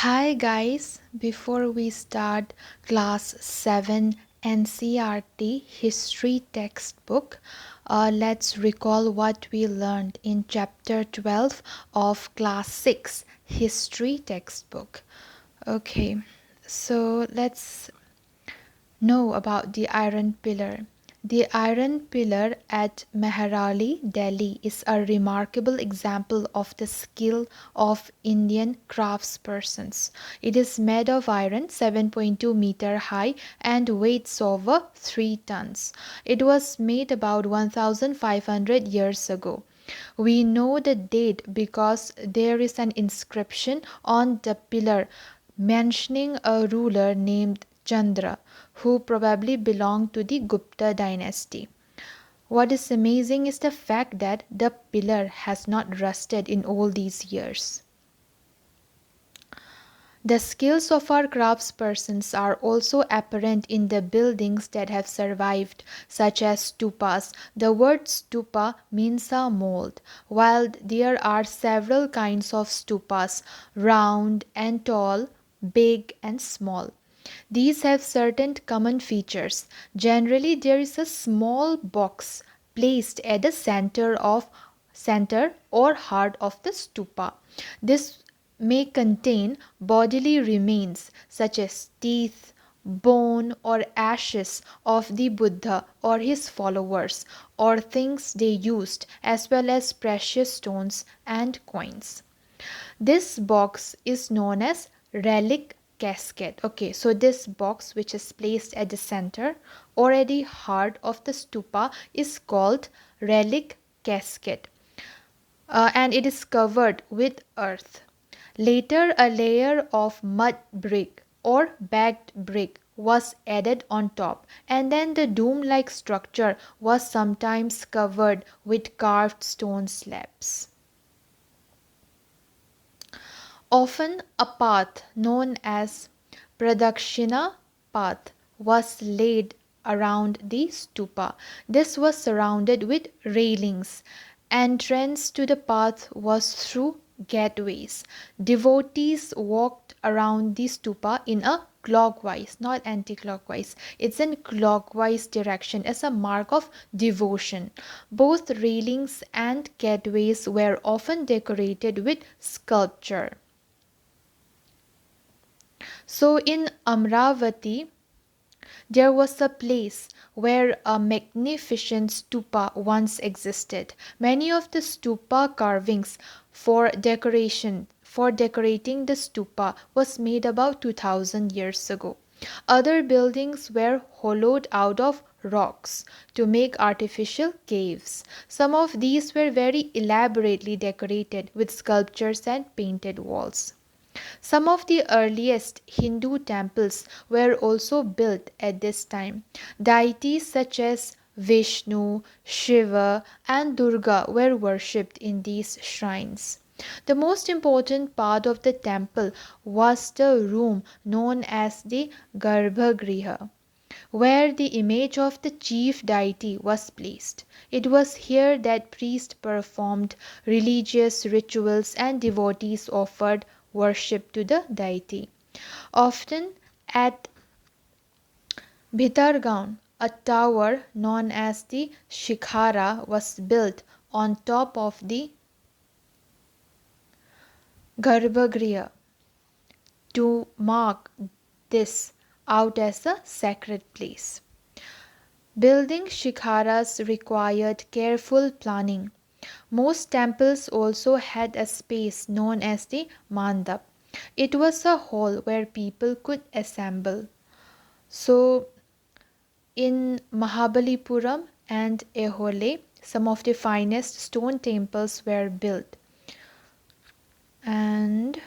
Hi guys, before we start class 7 NCERT history textbook, let's recall what we learned in chapter 12 of class 6 history textbook. Okay, so let's know about the Iron Pillar. The Iron Pillar at Mehrali, Delhi is a remarkable example of the skill of Indian craftspersons. It is made of iron, 7.2-meter high, and weighs over 3 tons. It was made about 1500 years ago. We know the date because there is an inscription on the pillar mentioning a ruler named Chandra, who probably belonged to the Gupta dynasty. What is amazing is the fact that the pillar has not rusted in all these years. The skills of our craftspersons are also apparent in the buildings that have survived, such as stupas. The word stupa means a mold, while there are several kinds of stupas, round and tall, big and small. These have certain common features. Generally, there is a small box placed at the center or heart of the stupa. This may contain bodily remains such as teeth, bone, or ashes of the Buddha or his followers, or things they used, as well as precious stones and coins. This box is known as Relic Casket. Okay, so this box, which is placed at the center or at the heart of the stupa, is called Relic Casket, and it is covered with earth. Later, a layer of mud brick or bagged brick was added on top, and then the dome like structure was sometimes covered with carved stone slabs. Often a path known as Pradakshina path was laid around the stupa. This was surrounded with railings. Entrance to the path was through gateways. Devotees walked around the stupa in a clockwise, not anti-clockwise. It's in clockwise direction as a mark of devotion. Both railings and gateways were often decorated with sculpture. So in Amravati, there was a place where a magnificent stupa once existed. Many of the stupa carvings for decorating the stupa was made about 2000 years ago. Other buildings were hollowed out of rocks to make artificial caves. Some of these were very elaborately decorated with sculptures and painted walls. Some of the earliest Hindu temples were also built at this time. Deities such as Vishnu, Shiva, and Durga were worshipped in these shrines. The most important part of the temple was the room known as the Garbhagriha, where the image of the chief deity was placed. It was here that priests performed religious rituals and devotees offered worship to the deity. Often at Bhitargaon, a tower known as the Shikhara was built on top of the Garbhagriha to mark this out as a sacred place. Building shikharas required careful planning. Most temples also had a space known as the mandap. It was a hall where people could assemble. So, in Mahabalipuram and Ehole, some of the finest stone temples were built. And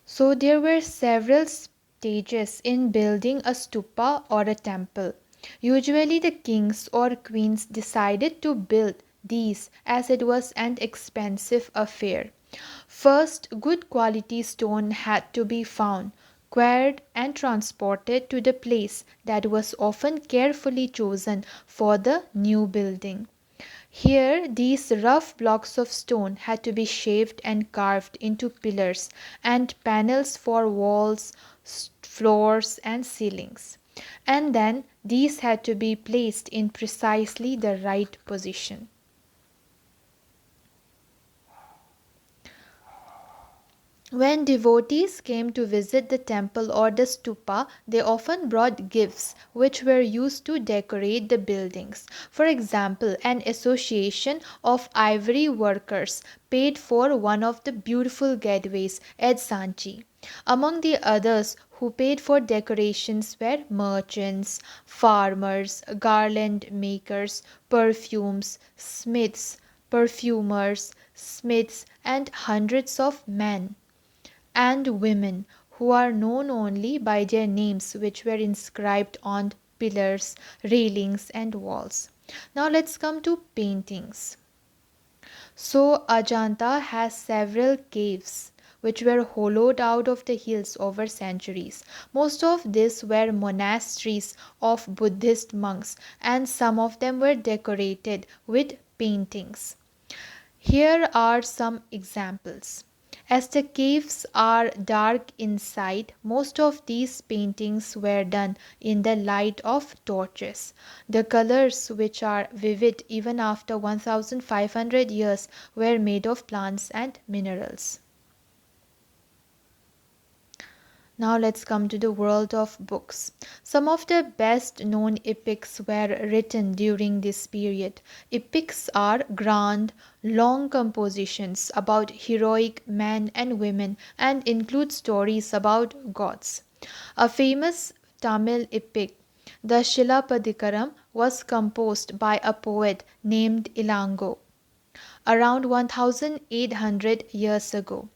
so there were several stages in building a stupa or a temple. Usually the kings or queens decided to build these as it was an expensive affair. First, good quality stone had to be found, quarried and transported to the place that was often carefully chosen for the new building. Here, these rough blocks of stone had to be shaped and carved into pillars and panels for walls, floors, and ceilings. And then these had to be placed in precisely the right position. When devotees came to visit the temple or the stupa, they often brought gifts which were used to decorate the buildings. For example, an association of ivory workers paid for one of the beautiful gateways at Sanchi. Among the others who paid for decorations were merchants, farmers, garland makers, perfumes, smiths, perfumers, smiths, and hundreds of men and women who are known only by their names which were inscribed on pillars, railings, and walls. Now let's come to paintings. So Ajanta has several caves which were hollowed out of the hills over centuries. Most of these were monasteries of Buddhist monks, and some of them were decorated with paintings. Here are some examples. As the caves are dark inside, most of these paintings were done in the light of torches. The colors, which are vivid even after 1500 years, were made of plants and minerals. Now let's come to the world of books. Some of the best known epics were written during this period. Epics are grand, long compositions about heroic men and women and include stories about gods. A famous Tamil epic, the Shilapadikaram, was composed by a poet named Ilango around 1800 years ago.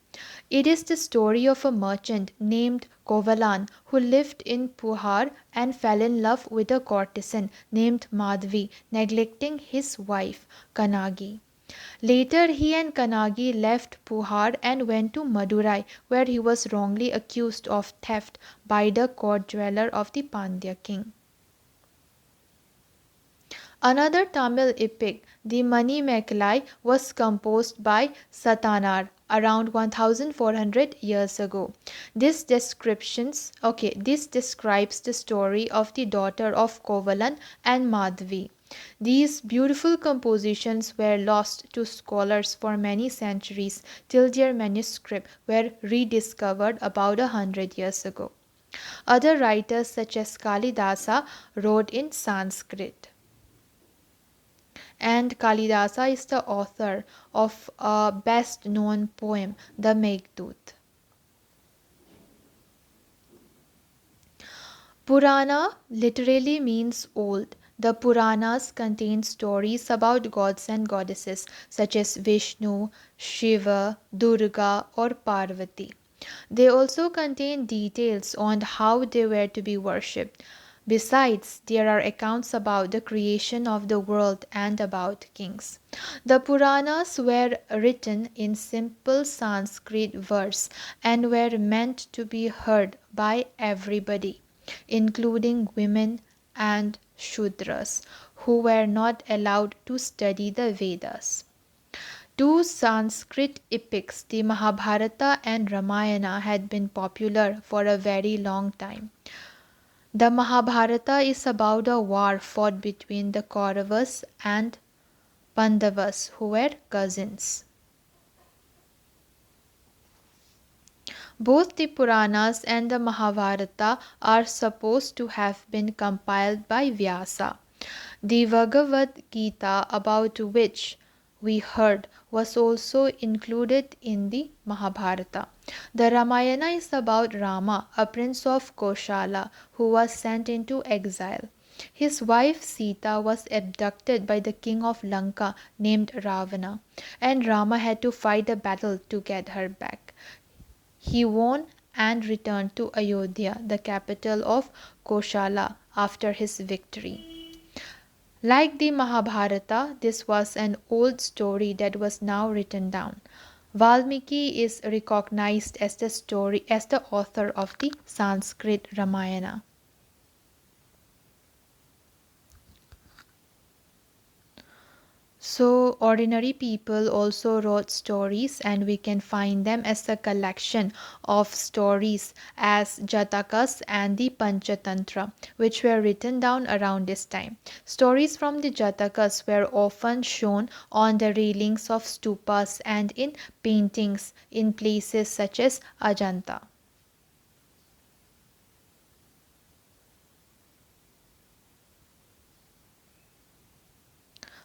It is the story of a merchant named Kovalan who lived in Puhar and fell in love with a courtesan named Madhvi, neglecting his wife Kanagi. Later, he and Kanagi left Puhar and went to Madurai, where he was wrongly accused of theft by the court jeweler of the Pandya king. Another Tamil epic, the Mani Mekalai, was composed by Satanar around 1400 years ago. This describes the story of the daughter of Kovalan and Madhvi. These beautiful compositions were lost to scholars for many centuries till their manuscripts were rediscovered about 100 years ago. Other writers such as Kalidasa wrote in Sanskrit, and Kalidasa is the author of a best known poem, the Meghdut. Purana literally means old. The Puranas contain stories about gods and goddesses such as Vishnu, Shiva, Durga, or Parvati. They also contain details on how they were to be worshipped. Besides, there are accounts about the creation of the world and about kings. The Puranas were written in simple Sanskrit verse and were meant to be heard by everybody, including women and Shudras, who were not allowed to study the Vedas. Two Sanskrit epics, the Mahabharata and Ramayana, had been popular for a very long time. The Mahabharata is about a war fought between the Kauravas and Pandavas, who were cousins. Both the Puranas and the Mahabharata are supposed to have been compiled by Vyasa. The Bhagavad Gita, about which we heard, was also included in the Mahabharata. The Ramayana is about Rama, a prince of Koshala who was sent into exile. His wife Sita was abducted by the king of Lanka named Ravana, and Rama had to fight a battle to get her back. He won and returned to Ayodhya, the capital of Koshala, after his victory. Like the Mahabharata, this was an old story that was now written down. Valmiki is recognized as the author of the Sanskrit Ramayana. So, ordinary people also wrote stories, and we can find them as a collection of stories as Jatakas and the Panchatantra, which were written down around this time. Stories from the Jatakas were often shown on the railings of stupas and in paintings in places such as Ajanta.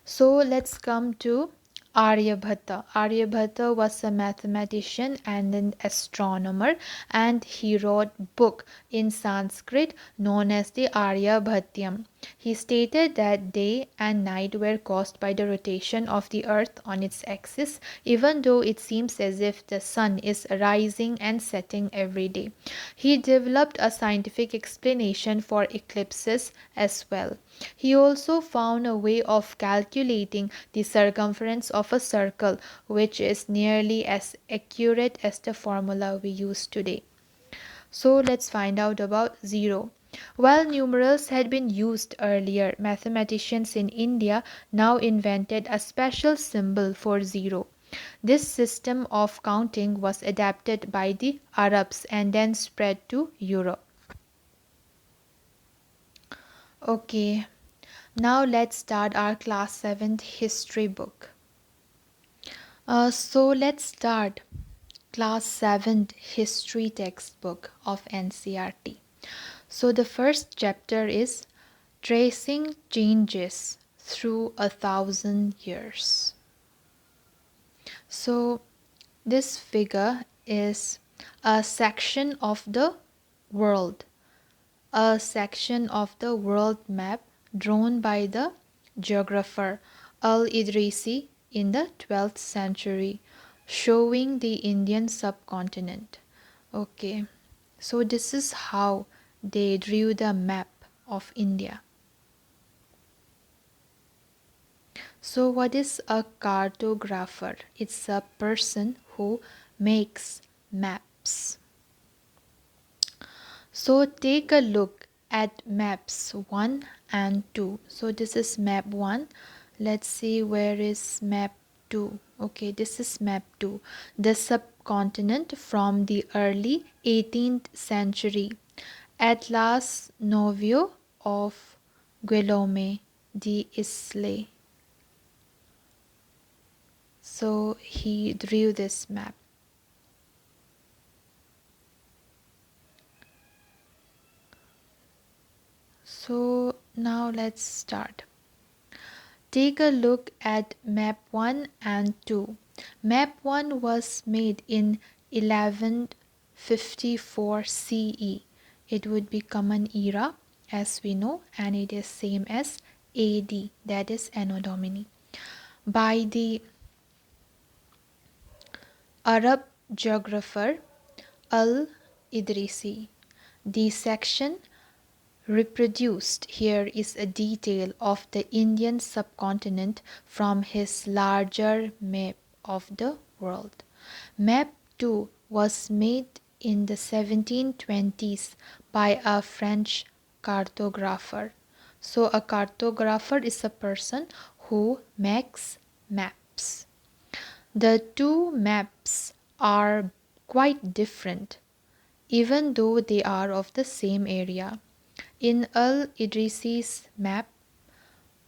So let's come to Aryabhatta. Aryabhatta was a mathematician and an astronomer, and he wrote book in Sanskrit known as the Aryabhatyam. He stated that day and night were caused by the rotation of the earth on its axis, even though it seems as if the sun is rising and setting every day. He developed a scientific explanation for eclipses as well. He also found a way of calculating the circumference of a circle, which is nearly as accurate as the formula we use today. So let's find out about zero. While numerals had been used earlier, mathematicians in India now invented a special symbol for zero. This system of counting was adapted by the Arabs and then spread to Europe. Okay, now let's start our class 7th history book. So let's start class 7th history textbook of NCERT. So the first chapter is Tracing Changes Through 1,000 Years. So this figure is a section of the world, a section of the world map drawn by the geographer Al-Idrisi in the 12th century, showing the Indian subcontinent. Okay, so this is how they drew the map of India. So, what is a cartographer? It's a person who makes maps. So, take a look at maps 1 and 2. So, this is map 1. Let's see where is map 2. Okay, this is map 2. The subcontinent from the early 18th century. Atlas Novio of Guillaume d'Islay. So he drew this map. So now let's start. Take a look at map 1 and 2. Map 1 was made in 1154 CE. It would be Common Era as we know, and it is same as AD, that is Anno Domini, by the Arab geographer Al-Idrisi. The section reproduced here is a detail of the Indian subcontinent from his larger map of the world. Map 2 was made in the 1720s by a French cartographer. So, a cartographer is a person who makes maps. The two maps are quite different, even though they are of the same area. In Al Idrisi's map,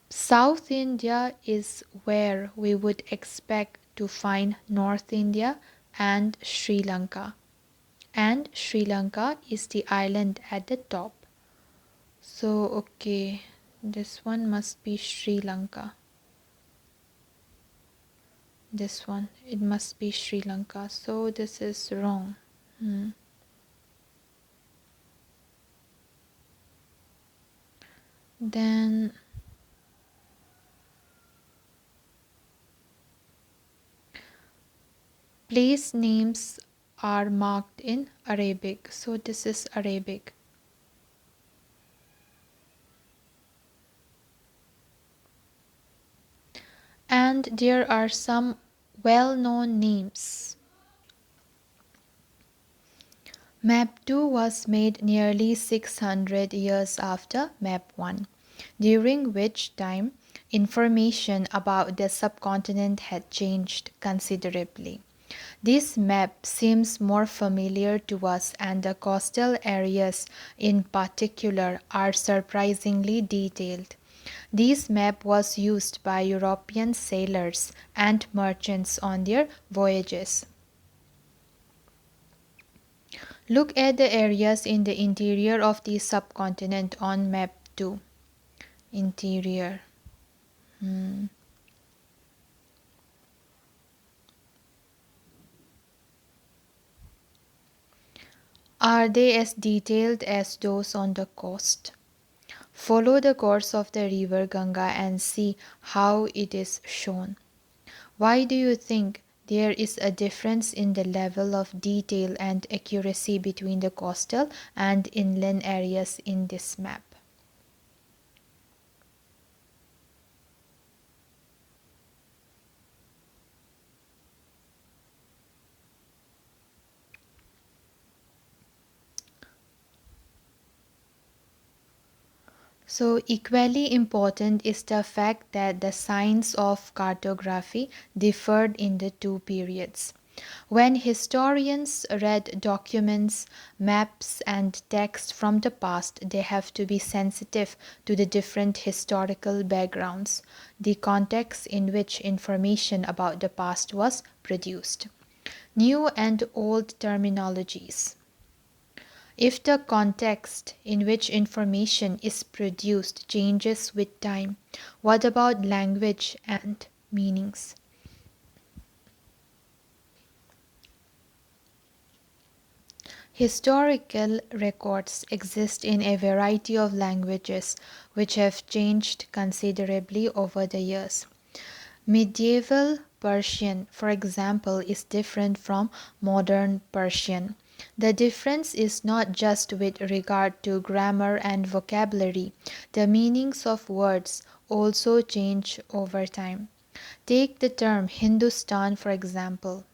South India is where we would expect to find North India and Sri Lanka. And Sri Lanka is the island at the top. So, okay, this one must be Sri Lanka. This one, it must be Sri Lanka. So, this is wrong. Then place names are marked in Arabic. So this is Arabic. And there are some well-known names. Map 2 was made nearly 600 years after Map 1, during which time Information about the subcontinent had changed considerably. This map seems more familiar to us, and the coastal areas in particular are surprisingly detailed. This map was used by European sailors and merchants on their voyages. Look at the areas in the interior of the subcontinent on map 2. Interior. Are they as detailed as those on the coast? Follow the course of the river Ganga and see how it is shown. Why do you think there is a difference in the level of detail and accuracy between the coastal and inland areas in this map? So, equally important is the fact that the science of cartography differed in the two periods. When historians read documents, maps, and texts from the past, they have to be sensitive to the different historical backgrounds, the context in which information about the past was produced, new and old terminologies. If the context in which information is produced changes with time, what about language and meanings? Historical records exist in a variety of languages which have changed considerably over the years. Medieval Persian, for example, is different from modern Persian. The difference is not just with regard to grammar and vocabulary, the meanings of words also change over time. Take the term Hindustan, for example.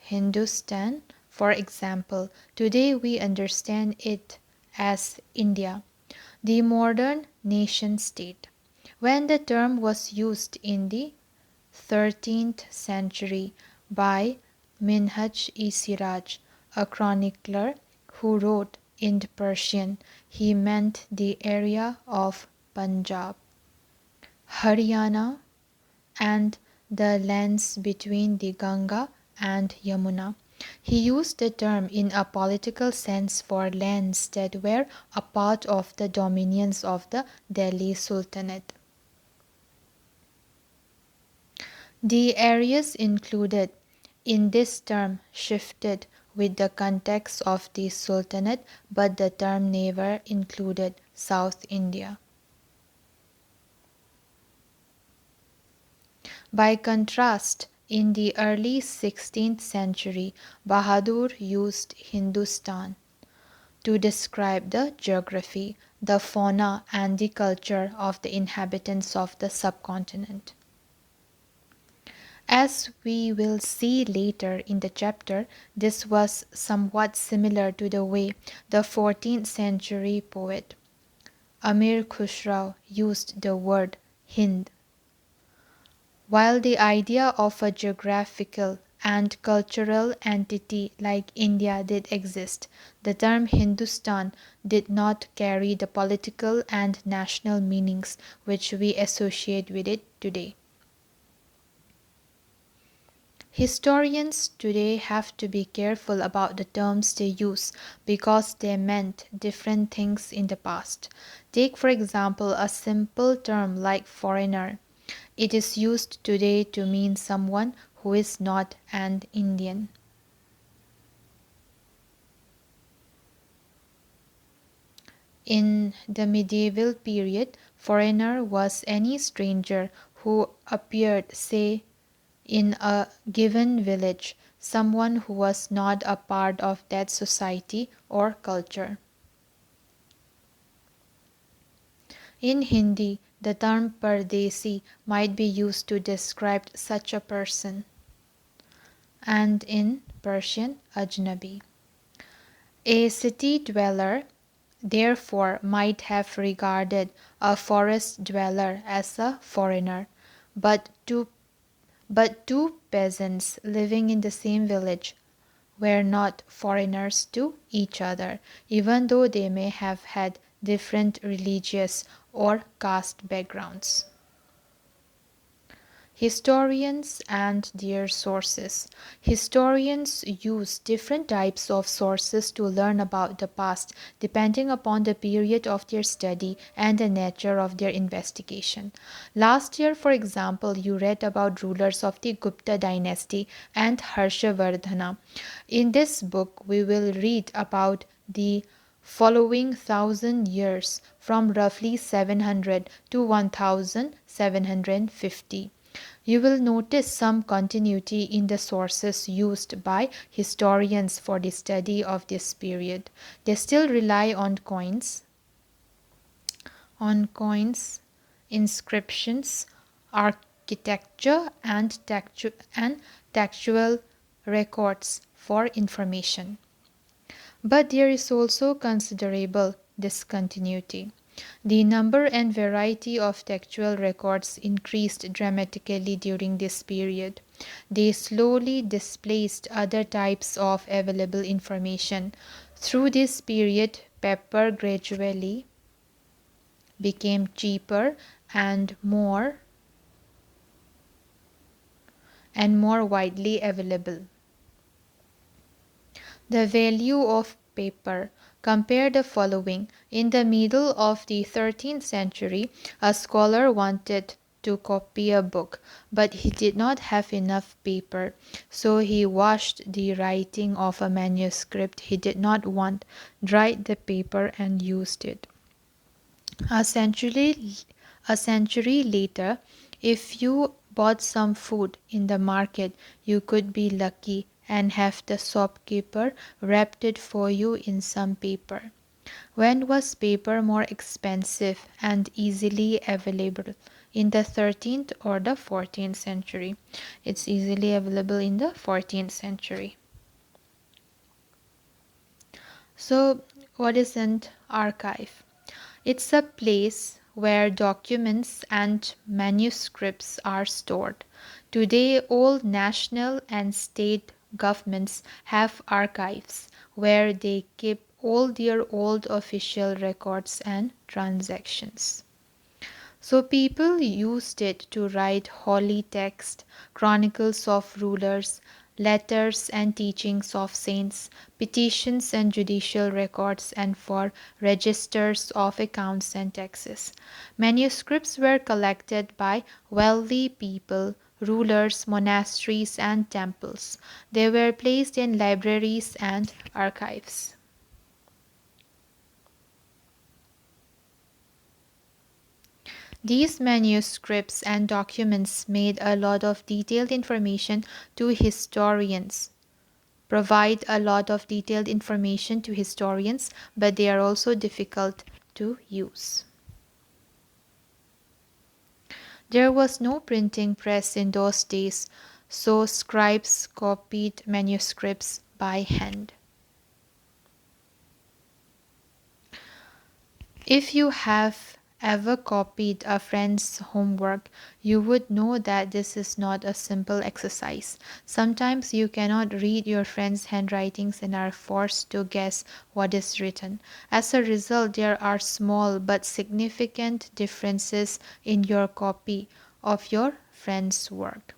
Hindustan, for example, today we understand it as India, the modern nation state. When the term was used in the 13th century by Minhaj-e-Siraj, a chronicler who wrote in Persian, he meant the area of Punjab, Haryana, and the lands between the Ganga and Yamuna. He used the term in a political sense for lands that were a part of the dominions of the Delhi Sultanate. The areas included in this term shifted with the context of the Sultanate, but the term never included South India. By contrast, in the early 16th century, Bahadur used Hindustan to describe the geography, the fauna, and the culture of the inhabitants of the subcontinent. As we will see later in the chapter, this was somewhat similar to the way the 14th century poet Amir Khusrau used the word Hind. While the idea of a geographical and cultural entity like India did exist, the term Hindustan did not carry the political and national meanings which we associate with it today. Historians today have to be careful about the terms they use because they meant different things in the past. Take, for example, a simple term like foreigner. It is used today to mean someone who is not an Indian. In the medieval period, foreigner was any stranger who appeared, say, in a given village, someone who was not a part of that society or culture. In Hindi, the term Pardesi might be used to describe such a person, and in Persian, Ajnabi. A city dweller, therefore might have regarded a forest dweller as a foreigner. But two peasants living in the same village were not foreigners to each other, even though they may have had different religious or caste backgrounds. Historians and their sources. Historians use different types of sources to learn about the past, depending upon the period of their study and the nature of their investigation. Last year, for example, you read about rulers of the Gupta dynasty and Harshavardhana. In this book, we will read about the following 1,000 years from roughly 700 to 1750. You will notice some continuity in the sources used by historians for the study of this period. They still rely on coins, inscriptions, architecture, and textual records for information. But there is also considerable discontinuity. The number and variety of textual records increased dramatically during this period. They slowly displaced other types of available information. Through this period, paper gradually became cheaper and more widely available. The value of paper. Compare the following. In the middle of the 13th century, a scholar wanted to copy a book, but he did not have enough paper, so he washed the writing of a manuscript he did not want, dried the paper, and used it. A century, a century later, if you bought some food in the market, you could be lucky and have the shopkeeper wrapped it for you in some paper. When was paper more expensive and easily available? In the 13th or the 14th century? It's easily available in the 14th century. So, what is an archive? It's a place where documents and manuscripts are stored. Today, all national and state governments have archives where they keep all their old official records and transactions. So people used it to write holy text, chronicles of rulers, letters and teachings of saints, petitions and judicial records, and for registers of accounts and taxes. Manuscripts were collected by wealthy people, rulers, monasteries, and temples. They were placed in libraries and archives. These manuscripts and documents made a lot of detailed information to historians, provide a lot of detailed information to historians, but they are also difficult to use. There was no printing press in those days, so scribes copied manuscripts by hand. If you have ever copied a friend's homework, you would know that this is not a simple exercise. Sometimes you cannot read your friend's handwritings and are forced to guess what is written. As a result, there are small but significant differences in your copy of your friend's work.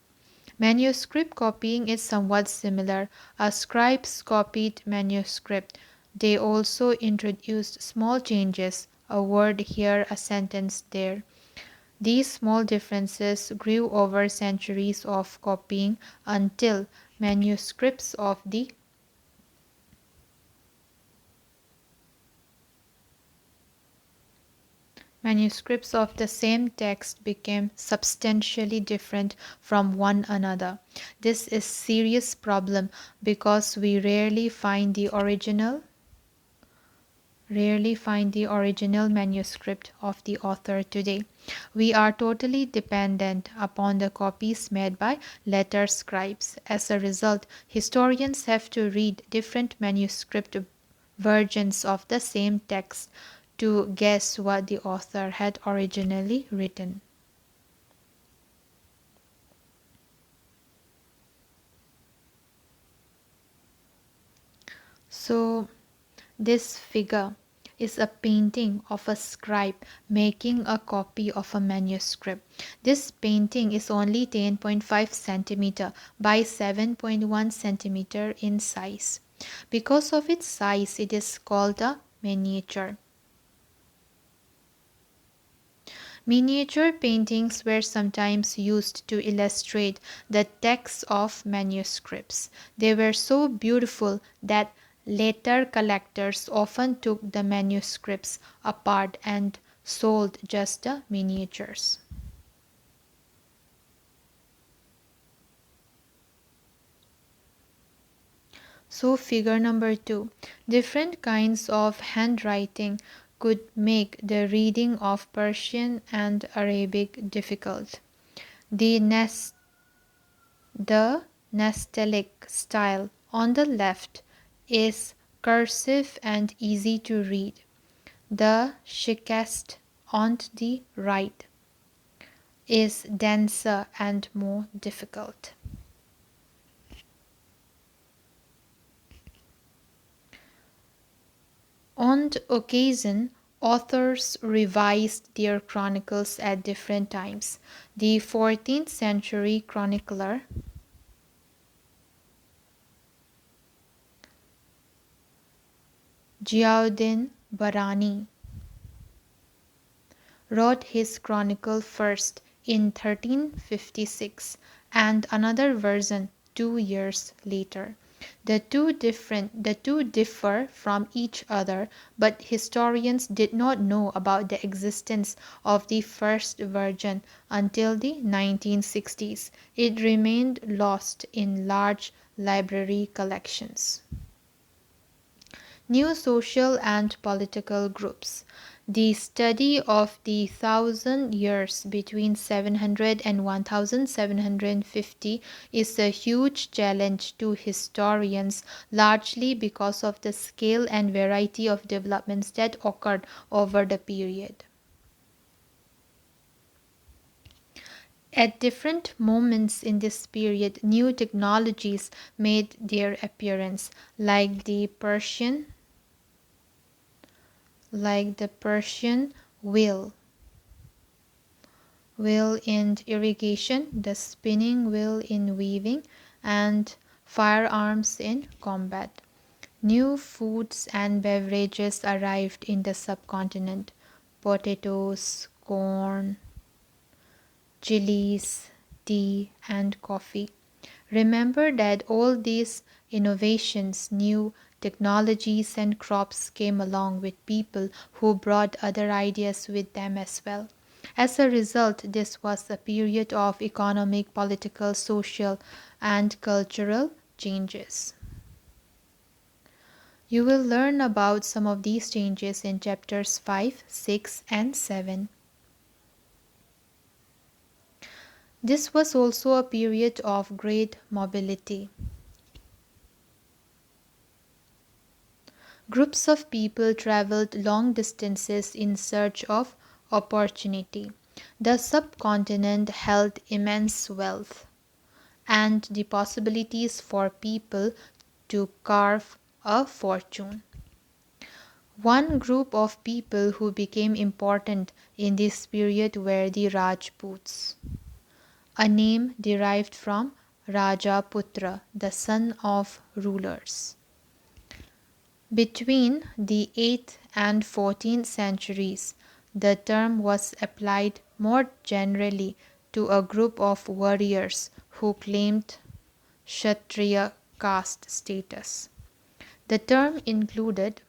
Manuscript copying is somewhat similar. A scribe's copied manuscript. They also introduced small changes, a word here, a sentence there. These small differences grew over centuries of copying until manuscripts of the Manuscripts of the same text became substantially different from one another. This is a serious problem because we rarely find the original manuscript of the author today. We are totally dependent upon the copies made by later scribes. As a result, historians have to read different manuscripts versions of the same text to guess what the author had originally written. So, this figure is a painting of a scribe making a copy of a manuscript. This painting is only 10.5 centimeter by 7.1 centimeter in size. Because of its size, it is called a miniature. Miniature paintings were sometimes used to illustrate the text of manuscripts. They were so beautiful that later collectors often took the manuscripts apart and sold just the miniatures. So, figure number 2. Different kinds of handwriting could make the reading of Persian and Arabic difficult. The The Nastaliq style on the left is cursive and easy to read. The Shikast on the right is denser and more difficult. On occasion, authors revised their chronicles at different times. The 14th century chronicler Ziauddin Barani wrote his chronicle first in 1356 and another version 2 years later. The two differ from each other, but historians did not know about the existence of the first version until the 1960s. It remained lost in large library collections. New social and political groups. The study of the 1,000 years between 700 and 1750 is a huge challenge to historians, largely because of the scale and variety of developments that occurred over the period. At different moments in this period, new technologies made their appearance, like the Persian wheel in irrigation, the spinning wheel in weaving, and firearms in combat. New foods and beverages arrived in the subcontinent: potatoes, corn, chilies, tea, and coffee. Remember that all these innovations, new technologies, and crops came along with people who brought other ideas with them as well. As a result, this was a period of economic, political, social, and cultural changes. You will learn about some of these changes in chapters 5, 6, and 7. This was also a period of great mobility. Groups of people traveled long distances in search of opportunity. The subcontinent held immense wealth, and the possibilities for people to carve a fortune. One group of people who became important in this period were the Rajputs, a name derived from Rajaputra, the son of rulers. Between the 8th and 14th centuries, the term was applied more generally to a group of warriors who claimed Kshatriya caste status. The term included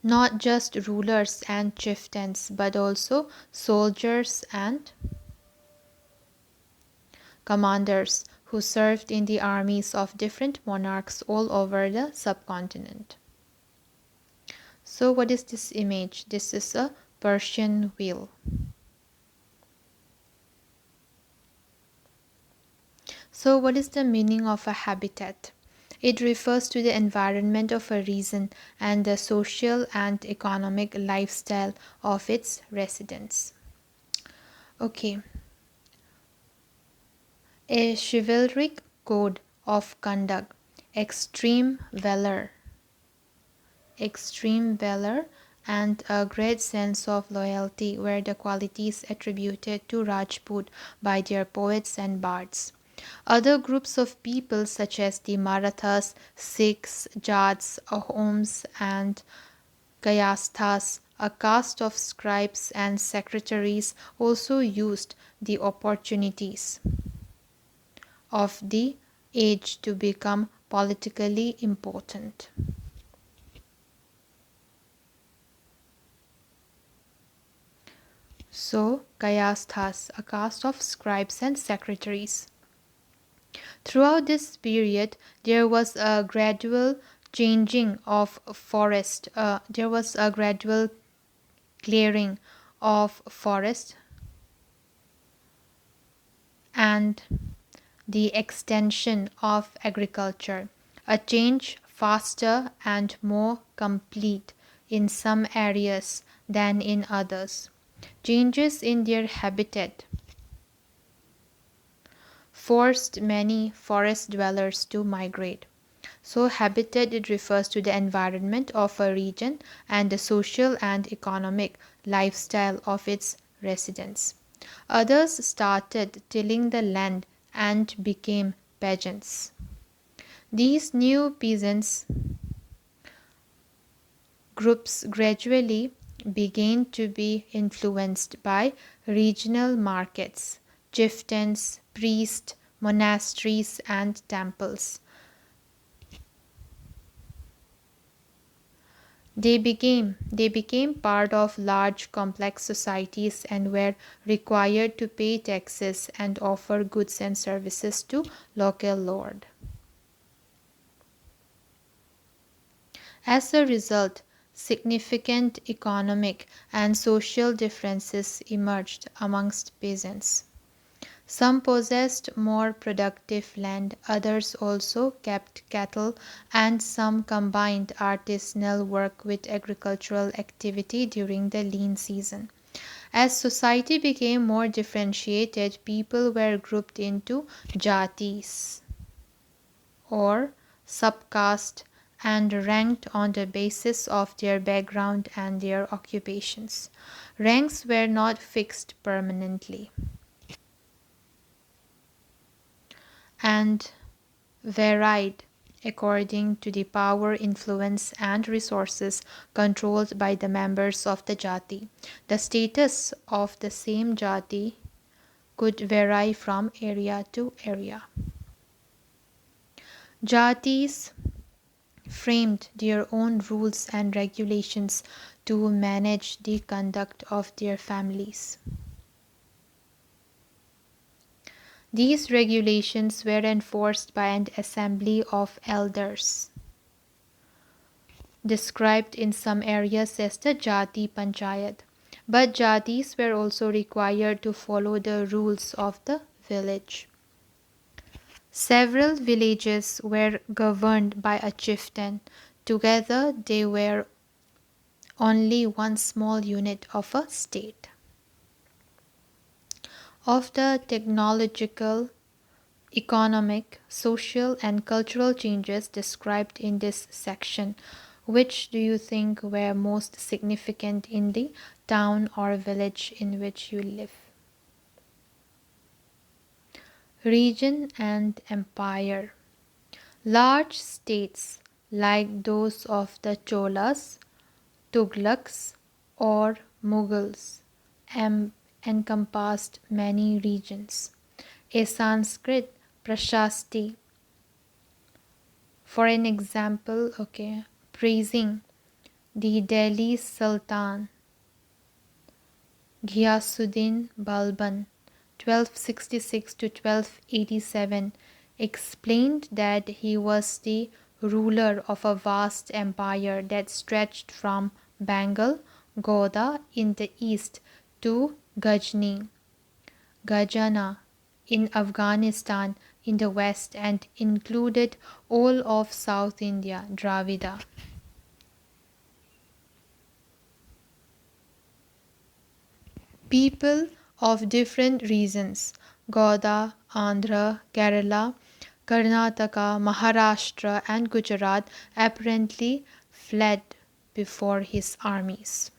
not just rulers and chieftains but also soldiers and commanders who served in the armies of different monarchs all over the subcontinent. So, what is this image? This is a Persian wheel. So, what is the meaning of a habitat? It refers to the environment of a region and the social and economic lifestyle of its residents. Okay, a chivalric code of conduct, extreme valor, extreme valor, and a great sense of loyalty were the qualities attributed to Rajput by their poets and bards. Other groups of people, such as the Marathas, Sikhs, Jats, Ahoms, and Kayasthas, a caste of scribes and secretaries, also used the opportunities of the age to become politically important. So, Kayasthas, a caste of scribes and secretaries. Throughout this period, there was a gradual changing of forest. There was a gradual clearing of forest and the extension of agriculture. A change faster and more complete in some areas than in others. Changes in their habitat forced many forest dwellers to migrate. So, habitat it refers to the environment of a region and the social and economic lifestyle of its residents. Others started tilling the land and became peasants. These new peasants groups gradually began to be influenced by regional markets, chieftains, priests, monasteries, and temples. They became part of large complex societies and were required to pay taxes and offer goods and services to local lord. As a result, significant economic and social differences emerged amongst peasants. Some possessed more productive land, others also kept cattle, and some combined artisanal work with agricultural activity during the lean season. As society became more differentiated, people were grouped into jatis or subcaste and ranked on the basis of their background and their occupations. Ranks were not fixed permanently and varied according to the power, influence, and resources controlled by the members of the jati. The status of the same jati could vary from area to area. Jatis framed their own rules and regulations to manage the conduct of their families. These regulations were enforced by an assembly of elders, described in some areas as the Jati Panchayat. But Jatis were also required to follow the rules of the village. Several villages were governed by a chieftain. Together they were only one small unit of a state. Of the technological, economic, social, and cultural changes described in this section, which do you think were most significant in the town or village in which you live? Region and empire. Large states like those of the Cholas, Tughlaqs, or Mughals encompassed many regions. A Sanskrit prashasti, for an example, praising the Delhi Sultan Ghiyasuddin Balban 1266 to 1287 explained that he was the ruler of a vast empire that stretched from Bengal, Goda in the east to Gajni, Gajana in Afghanistan in the west and included all of South India, Dravida. People of different regions, Gauda, Andhra, Kerala, Karnataka, Maharashtra, and Gujarat, apparently fled before his armies.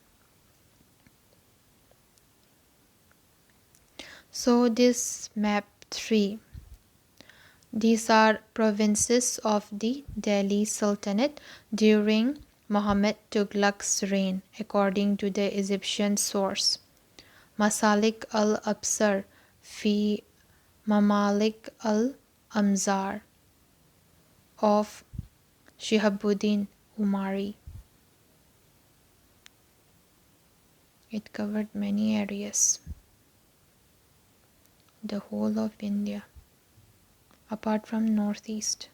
So, this map 3. These are provinces of the Delhi Sultanate during Muhammad Tughlaq's reign, according to the Egyptian source. Masalik al-Absar fi Mamalik al-Amzar of Shihabuddin Umari. It covered many areas, the whole of India, apart from northeast.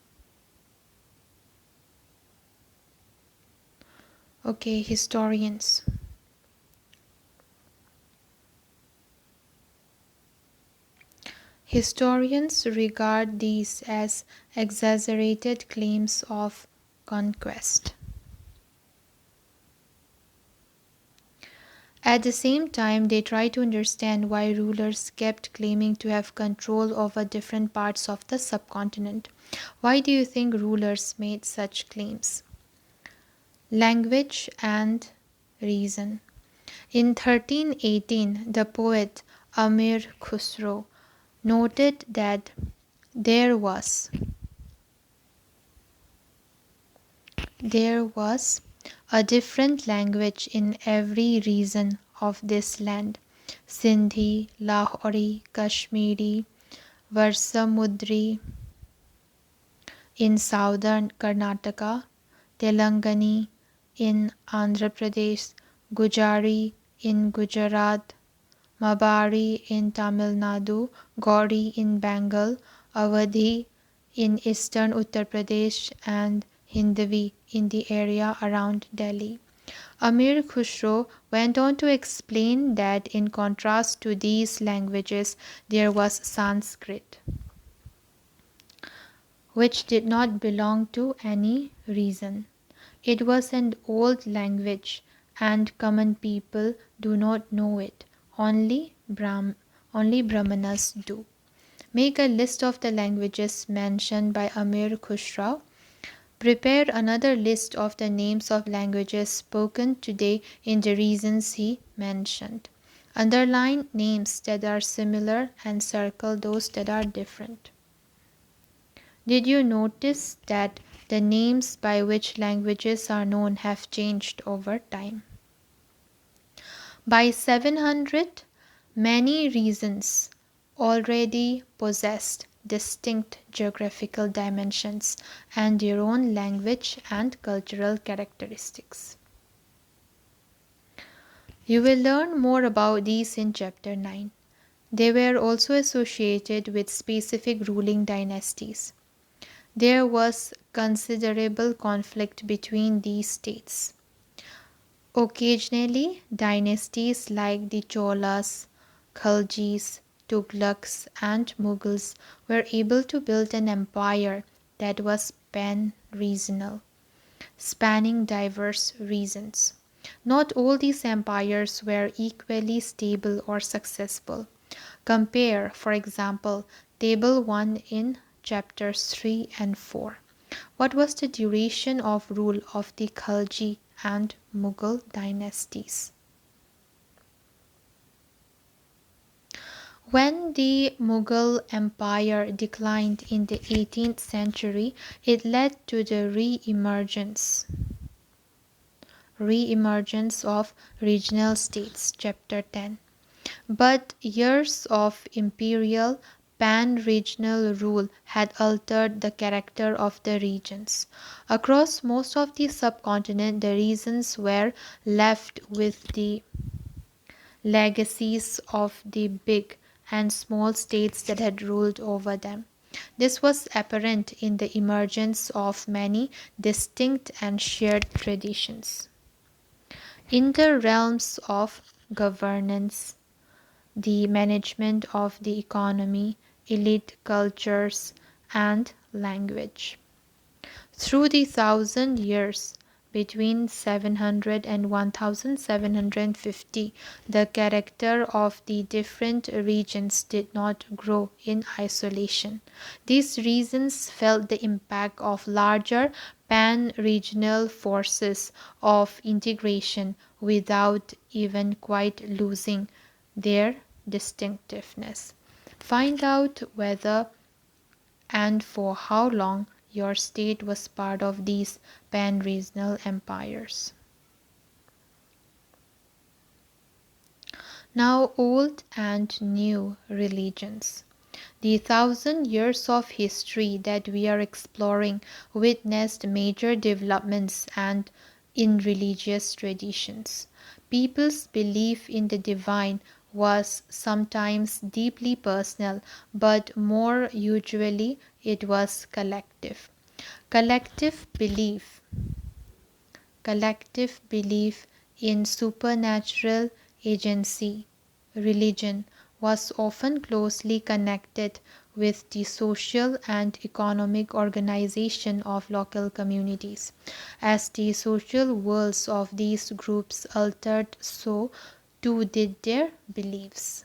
Okay, historians. Historians regard these as exaggerated claims of conquest. At the same time, they try to understand why rulers kept claiming to have control over different parts of the subcontinent. Why do you think rulers made such claims? Language and reason. In 1318, the poet Amir Khusro noted that there was a different language in every region of this land: Sindhi, Lahori, Kashmiri, Varsamudri in southern Karnataka, Telangani in Andhra Pradesh, Gujari in Gujarat, Mabari in Tamil Nadu, Gauri in Bengal, Awadhi in eastern Uttar Pradesh, and Hindvi in the area around Delhi. Amir Khusro went on to explain that in contrast to these languages, there was Sanskrit, which did not belong to any region. It was an old language, and common people do not know it. Only Brahmanas do. Make a list of the languages mentioned by Amir Khusrau. Prepare another list of the names of languages spoken today in the regions he mentioned. Underline names that are similar and circle those that are different. Did you notice that the names by which languages are known have changed over time? By 700, many regions already possessed distinct geographical dimensions and their own language and cultural characteristics. You will learn more about these in Chapter 9. They were also associated with specific ruling dynasties. There was considerable conflict between these states. Occasionally, dynasties like the Cholas, Khaljis, Tughlaqs, and Mughals were able to build an empire that was pan-regional, spanning diverse regions. Not all these empires were equally stable or successful. Compare, for example, Table 1 in chapters 3 and 4. What was the duration of rule of the Khalji and Mughal dynasties? When the Mughal Empire declined in the 18th century, it led to the re-emergence of regional states, chapter 10. But years of imperial pan-regional rule had altered the character of the regions. Across most of the subcontinent, the regions were left with the legacies of the big and small states that had ruled over them. This was apparent in the emergence of many distinct and shared traditions. In the realms of governance, the management of the economy, elite cultures, and language. Through the 1,000 years between 700 and 1750, the character of the different regions did not grow in isolation. These regions felt the impact of larger pan regional forces of integration without even quite losing their distinctiveness. Find out whether and for how long your state was part of these pan-regional empires. Now, old and new religions. The 1,000 years of history that we are exploring witnessed major developments and in religious traditions. People's belief in the divine was sometimes deeply personal, but more usually it was collective. Collective belief collective belief in supernatural agency. Religion was often closely connected with the social and economic organization of local communities. As the social worlds of these groups altered, so too did their beliefs.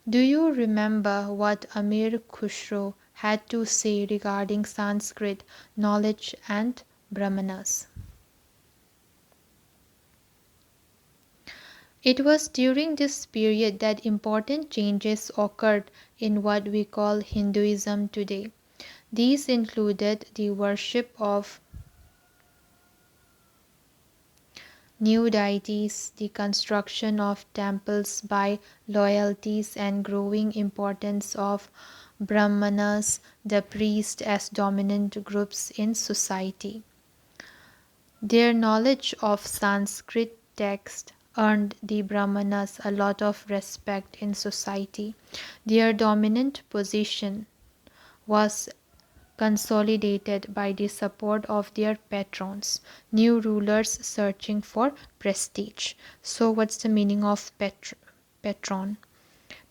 Do you remember what Amir Khusro had to say regarding Sanskrit knowledge and Brahmanas? It was during this period that important changes occurred in what we call Hinduism today. These included the worship of new deities, the construction of temples by loyalties, and growing importance of Brahmanas, the priests, as dominant groups in society. Their knowledge of Sanskrit text earned the Brahmanas a lot of respect in society. Their dominant position was consolidated by the support of their patrons, new rulers searching for prestige. So, what's the meaning of patron?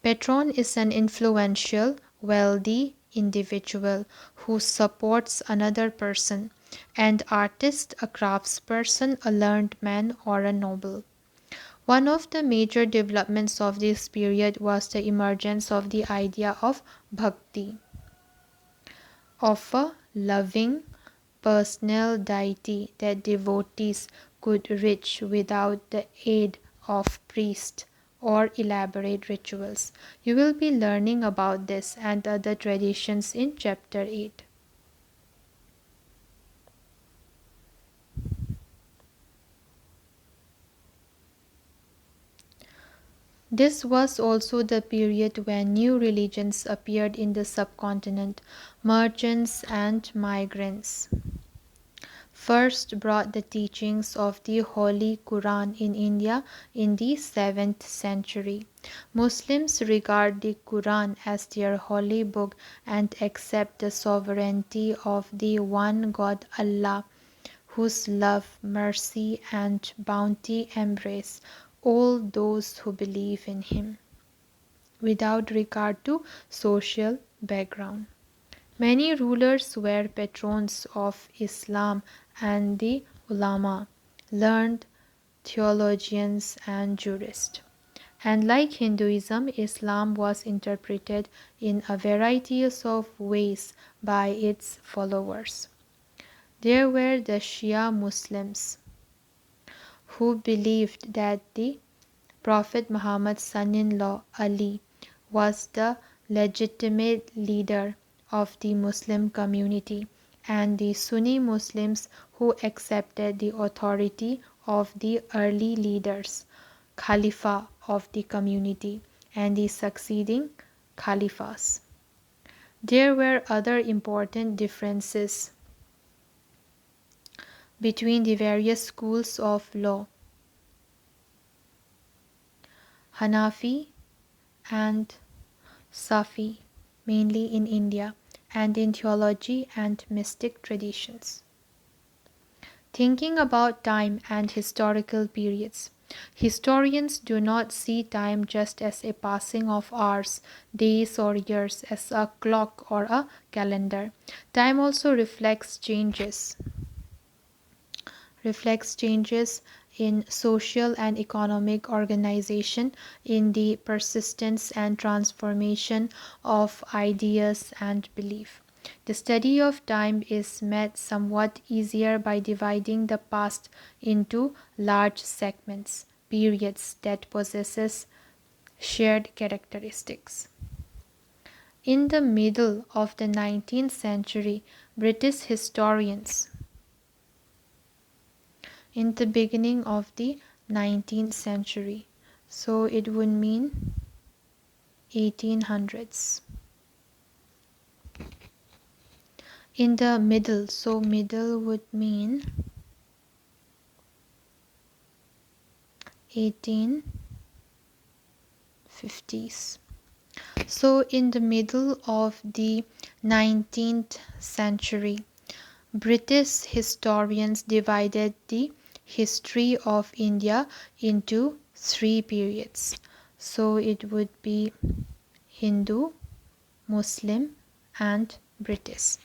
Patron is an influential, wealthy individual who supports another person, and artist, a craftsperson, a learned man, or a noble. One of the major developments of this period was the emergence of the idea of bhakti, of a loving, personal deity that devotees could reach without the aid of priests or elaborate rituals. You will be learning about this and other traditions in Chapter 8. This was also the period when new religions appeared in the subcontinent. Merchants and migrants first brought the teachings of the Holy Quran in India in the 7th century. Muslims regard the Quran as their holy book and accept the sovereignty of the one God Allah, whose love, mercy, and bounty embrace all those who believe in Him, without regard to social background. Many rulers were patrons of Islam and the ulama, learned theologians and jurists. And like Hinduism, Islam was interpreted in a variety of ways by its followers. There were the Shia Muslims, who believed that the Prophet Muhammad's son-in-law Ali was the legitimate leader of the Muslim community, and the Sunni Muslims who accepted the authority of the early leaders, Khalifa of the community, and the succeeding Khalifas. There were other important differences between the various schools of law, Hanafi and Safi, mainly in India, and in theology and mystic traditions. Thinking about time and historical periods. Historians do not see time just as a passing of hours, days, or years, as a clock or a calendar. Time also reflects changes in social and economic organization, in the persistence and transformation of ideas and belief. The study of time is made somewhat easier by dividing the past into large segments, periods that possesses shared characteristics. In the middle of the 19th century, British historians in the beginning of the 19th century. So it would mean 1800s. In the middle, so middle would mean 1850s. So in the middle of the 19th century, British historians divided the history of India into three periods. So it would be Hindu, Muslim, and British.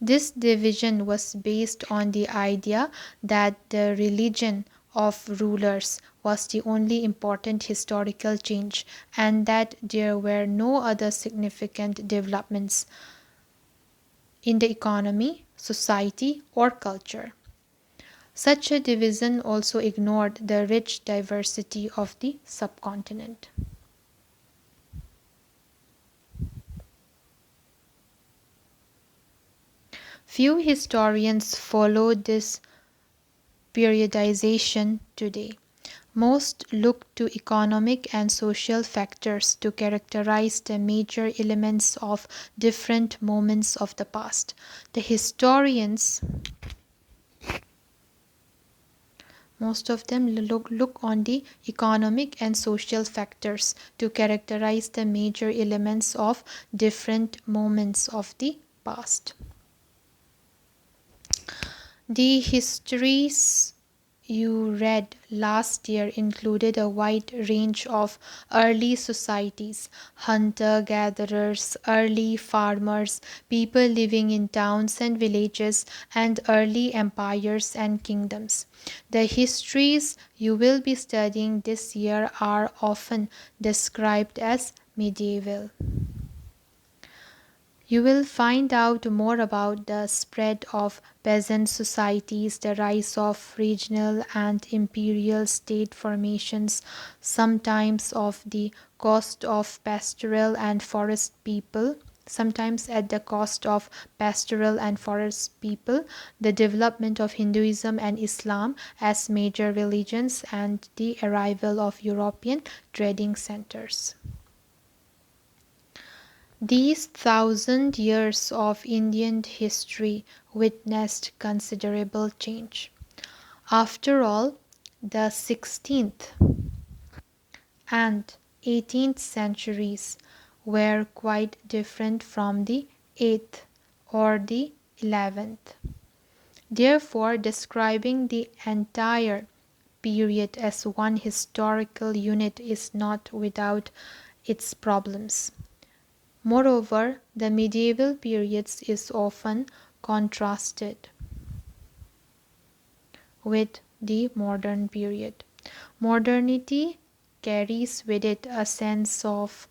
This division was based on the idea that the religion of rulers was the only important historical change and that there were no other significant developments in the economy, society, or culture. Such a division also ignored the rich diversity of the subcontinent. Few historians follow this periodization today. Most look to economic and social factors to characterize the major elements of different moments of the past. The historians, most of them look on the economic and social factors to characterize the major elements of different moments of the past. The histories you read last year included a wide range of early societies: hunter gatherers, early farmers, people living in towns and villages, and early empires and kingdoms. The histories you will be studying this year are often described as medieval. You will find out more about the spread of peasant societies, the rise of regional and imperial state formations, sometimes of the cost of pastoral and forest people, sometimes at the cost of pastoral and forest people, the development of Hinduism and Islam as major religions, and the arrival of European trading centers. These 1,000 years of Indian history witnessed considerable change. After all, the 16th and 18th centuries were quite different from the 8th or the 11th. Therefore, describing the entire period as one historical unit is not without its problems. Moreover, the medieval periods is often contrasted with the modern period. Modernity carries with it a sense of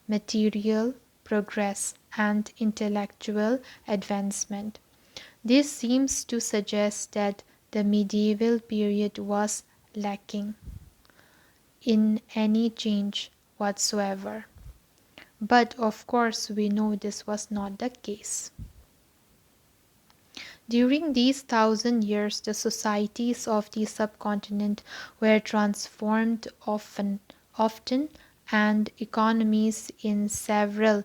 material progress and intellectual advancement. This seems to suggest that the medieval period was lacking in any change whatsoever. But of course, we know this was not the case. During these 1,000 years, the societies of the subcontinent were transformed often, and economies in several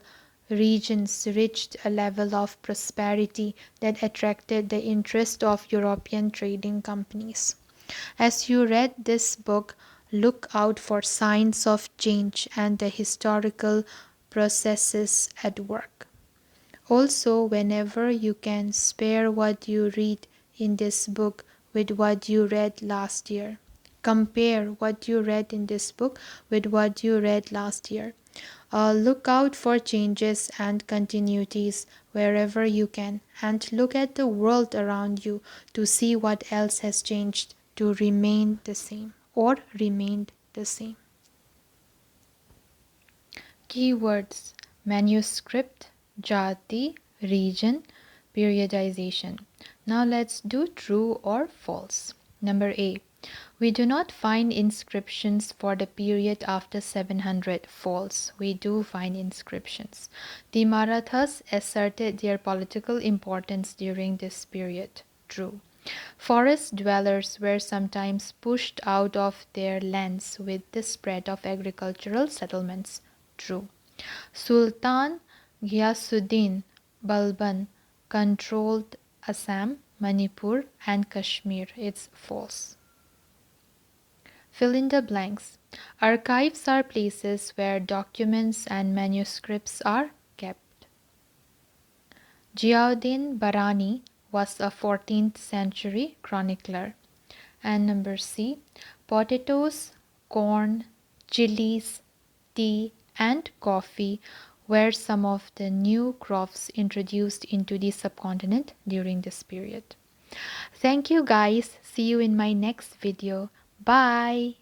regions reached a level of prosperity that attracted the interest of European trading companies. As you read this book, look out for signs of change and the historical processes at work. Also, whenever you can, spare what you read in this book with what you read last year. Compare what you read in this book with what you read last year. Look out for changes and continuities wherever you can, and look at the world around you to see what else has changed to remain the same or remained the same. Keywords: manuscript, jati, region, periodization. Now let's do true or false. Number A. We do not find inscriptions for the period after 700. False. We do find inscriptions. The Marathas asserted their political importance during this period. True. Forest dwellers were sometimes pushed out of their lands with the spread of agricultural settlements. True. Sultan Ghiyasuddin Balban controlled Assam, Manipur, and Kashmir. It's false. Fill in the blanks. Archives are places where documents and manuscripts are kept. Ziauddin Barani was a 14th century chronicler. And number C. Potatoes, corn, chilies, tea, and coffee were some of the new crops introduced into the subcontinent during this period. Thank you guys. See you in my next video. Bye.